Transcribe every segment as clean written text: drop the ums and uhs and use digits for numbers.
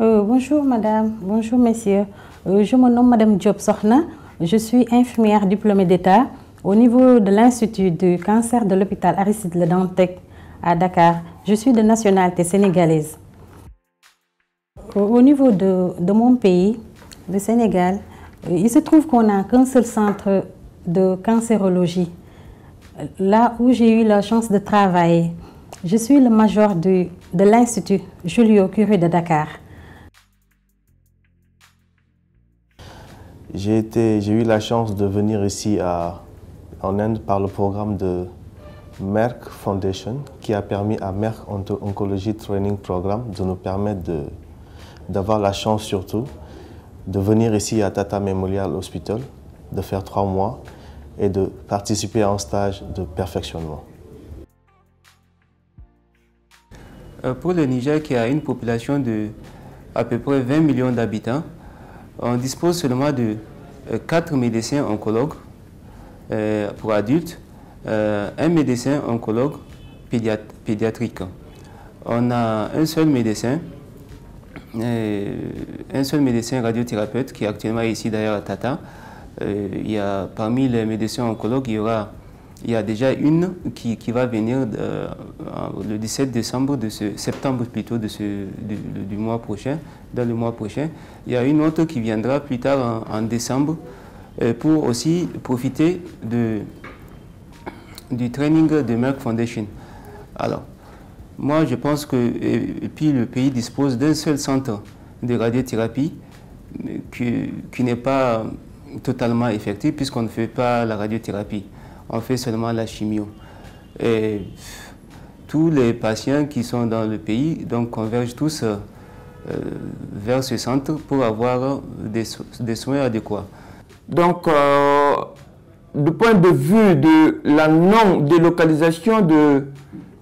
Bonjour madame, bonjour messieurs. Je me nomme madame Diop Sokhna. Je suis infirmière diplômée d'État au niveau de l'Institut du cancer de l'hôpital Aristide Le Dantec à Dakar. Je suis de nationalité sénégalaise. Au niveau de mon pays, le Sénégal, il se trouve qu'on n'a qu'un seul centre de cancérologie. Là où j'ai eu la chance de travailler, je suis le major de l'Institut Julio Curie de Dakar. J'ai eu la chance de venir ici en Inde par le programme de Merck Foundation qui a permis à Merck Oncology Training Programme de nous permettre d'avoir la chance surtout de venir ici à Tata Memorial Hospital, de faire 3 mois et de participer à un stage de perfectionnement. Pour le Niger qui a une population de à peu près 20 millions d'habitants, on dispose seulement de 4 médecins oncologues pour adultes, un médecin oncologue pédiatrique. On a un seul médecin radiothérapeute qui est actuellement ici d'ailleurs à Tata. Parmi les médecins oncologues, il y a déjà une qui va venir le 17 décembre septembre plutôt du mois prochain, dans le mois prochain. Il y a une autre qui viendra plus tard en décembre pour aussi profiter du training de Merck Foundation. Alors, moi je pense que puis le pays dispose d'un seul centre de radiothérapie qui n'est pas totalement effectif puisqu'on ne fait pas la radiothérapie. On fait seulement la chimio. Et tous les patients qui sont dans le pays donc, convergent tous vers ce centre pour avoir des soins adéquats. Donc, du point de vue de la non-délocalisation de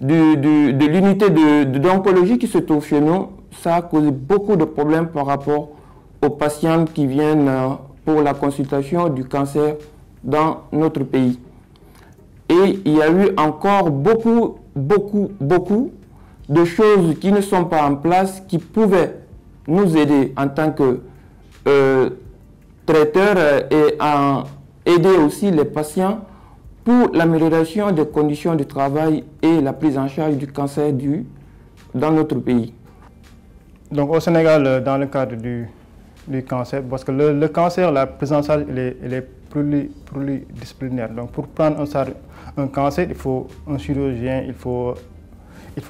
l'unité d'oncologie qui se trouve chez nous, ça a causé beaucoup de problèmes par rapport aux patients qui viennent pour la consultation du cancer dans notre pays. Et il y a eu encore beaucoup de choses qui ne sont pas en place, qui pouvaient nous aider en tant que traiteurs et à aider aussi les patients pour l'amélioration des conditions de travail et la prise en charge du cancer dans notre pays. Donc au Sénégal, dans le cadre du cancer, parce que le cancer, la prise en charge, elle est pluridisciplinaire. Donc pour prendre en charge un cancer, il faut un chirurgien, il faut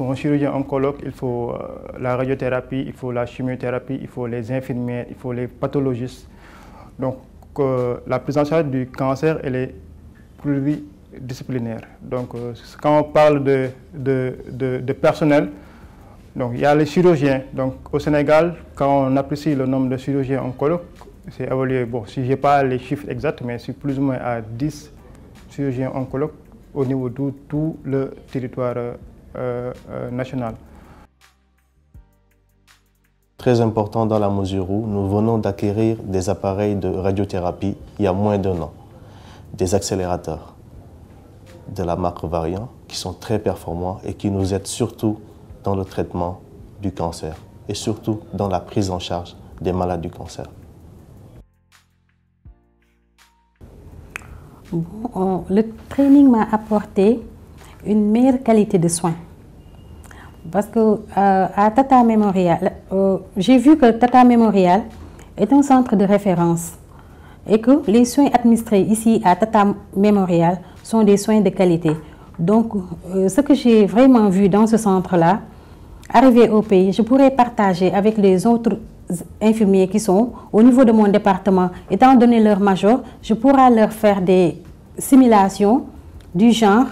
un chirurgien oncologue, il faut la radiothérapie, il faut la chimiothérapie, il faut les infirmières, il faut les pathologistes. Donc la prise en charge du cancer, elle est pluridisciplinaire. Donc quand on parle de personnel, donc il y a les chirurgiens. Donc au Sénégal, quand on apprécie le nombre de chirurgiens oncologues, c'est évalué, bon, si je n'ai pas les chiffres exacts, mais c'est plus ou moins à 10 chirurgiens oncologues au niveau de tout le territoire national. Très important dans la mesure où nous venons d'acquérir des appareils de radiothérapie il y a moins d'1 an, des accélérateurs de la marque Variant qui sont très performants et qui nous aident surtout dans le traitement du cancer et surtout dans la prise en charge des malades du cancer. Bon, le training m'a apporté une meilleure qualité de soins. Parce que à Tata Memorial, j'ai vu que Tata Memorial est un centre de référence et que les soins administrés ici à Tata Memorial sont des soins de qualité. Donc, ce que j'ai vraiment vu dans ce centre-là, arrivé au pays, je pourrais partager avec les autres infirmiers qui sont au niveau de mon département. Étant donné leur major, je pourrais leur faire des simulations du genre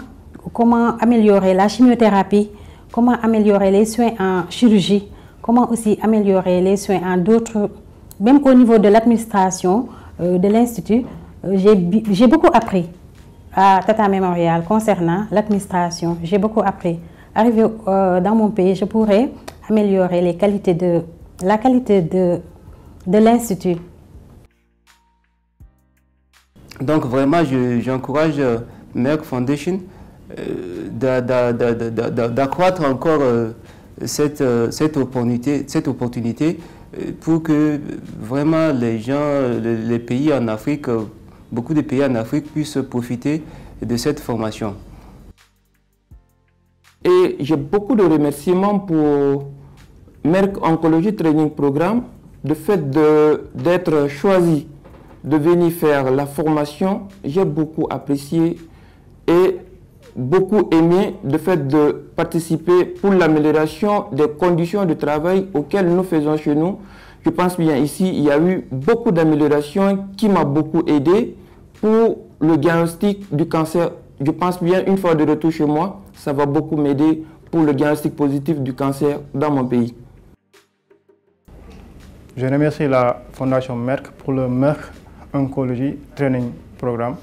comment améliorer la chimiothérapie, comment améliorer les soins en chirurgie, comment aussi améliorer les soins en d'autres, même au niveau de l'administration de l'Institut. J'ai beaucoup appris à Tata Memorial concernant l'administration. J'ai beaucoup appris. Arrivé dans mon pays, je pourrais améliorer la qualité de l'Institut. Donc vraiment, j'encourage Merck Foundation d'accroître encore cette opportunité pour que vraiment les gens, les pays en Afrique, beaucoup de pays en Afrique puissent profiter de cette formation. Et j'ai beaucoup de remerciements pour Merck Oncology Training Programme, le fait d'être choisi de venir faire la formation. J'ai beaucoup apprécié et beaucoup aimé le fait de participer pour l'amélioration des conditions de travail auxquelles nous faisons chez nous. Je pense bien ici, il y a eu beaucoup d'améliorations qui m'ont beaucoup aidé pour le diagnostic du cancer. Je pense bien, une fois de retour chez moi, ça va beaucoup m'aider pour le diagnostic positif du cancer dans mon pays. Je remercie la Fondation Merck pour le Merck Oncology Training Programme,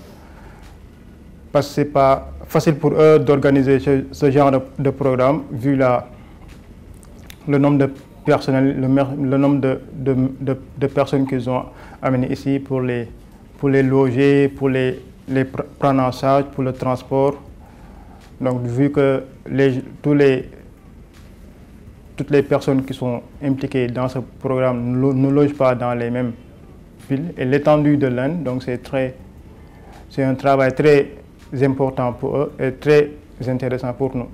parce que ce n'est pas facile pour eux d'organiser ce genre de programme, vu le nombre de personnel, le nombre de personnes qu'ils ont amenées ici pour les loger, pour les prendre en charge, pour le transport. Donc, vu que toutes les personnes qui sont impliquées dans ce programme ne logent pas dans les mêmes villes, et l'étendue de l'Inde, donc c'est un travail très important pour eux et très intéressant pour nous.